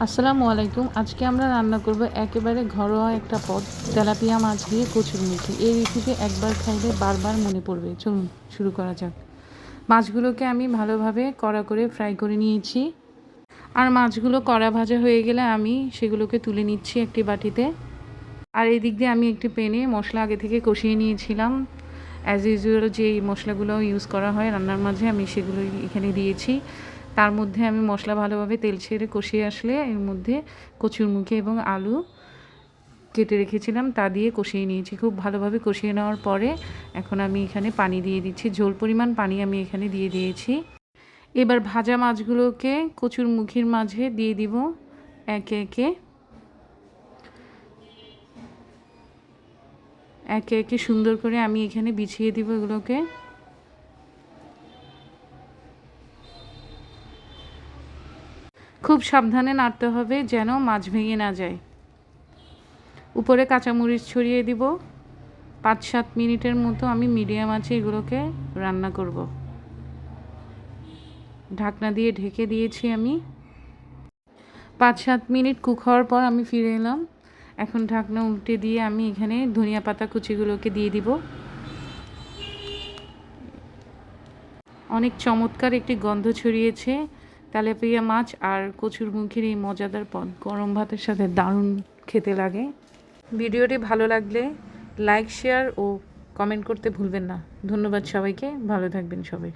আসসালামু আলাইকুম। আজকে আমরা রান্না করব একেবারে ঘরোয়া একটা পদ, তেলাপিয়া মাছ দিয়ে কচুরমুখী। এই রেসিপি একবার খাইলে বারবার মনে পড়বে। চলুন শুরু করা যাক। মাছগুলোকে আমি ভালোভাবে কড়া করে ফ্রাই করে নিয়েছি। আর মাছগুলো কড়া ভাজা হয়ে গেলে আমি সেগুলোকে তুলে নিচ্ছি একটি বাটিতে। আর এই দিক দিয়ে আমি একটি প্যানে মশলা আগে থেকে কষিয়ে নিয়েছিলাম। অ্যাজ ইউজুয়াল যে মশলাগুলো ইউজ করা হয় রান্নার মাঝে আমি সেগুলো এখানে দিয়েছি। তার মধ্যে আমি মশলা ভালোভাবে তেল ছেড়ে কষিয়ে আসলে এর মধ্যে কচুরমুখী এবং আলু কেটে রেখেছিলাম তা দিয়ে কষিয়ে নিয়েছি। খুব ভালোভাবে কষিয়ে নেওয়ার পরে এখন আমি এখানে পানি দিয়ে দিচ্ছি। ঝোল পরিমাণ পানি আমি এখানে দিয়ে দিয়েছি। এবার ভাজা মাছগুলোকে কচুরমুখীর মাঝে দিয়ে দিব একে একে একে একে সুন্দর করে আমি এখানে বিছিয়ে দিব এগুলোকে। খুব সাবধানে নাড়তে হবে যেন মাছ ভেঙে না যায়। উপরে কাঁচামরিচ ছড়িয়ে দিব। 5-7 মিনিটের মতো আমি মিডিয়াম আঁচে এগুলোকে রান্না করব। ঢাকনা দিয়ে ঢেকে দিয়েছি আমি। 5-7 মিনিট কুক হওয়ার পর আমি ফিরে এলাম। এখন ঢাকনা উল্টে দিয়ে আমি এখানে ধনিয়া পাতা কুচিগুলোকে দিয়ে দিব। অনেক চমৎকার একটি গন্ধ ছড়িয়েছে। তেলাপিয়া মাছ আর কচুরমুখীর এই মজাদার পদ গরম ভাতের সাথে দারুণ খেতে লাগে। ভিডিওটি ভালো লাগলে লাইক, শেয়ার ও কমেন্ট করতে ভুলবেন না। ধন্যবাদ সবাইকে। ভালো থাকবেন সবাই।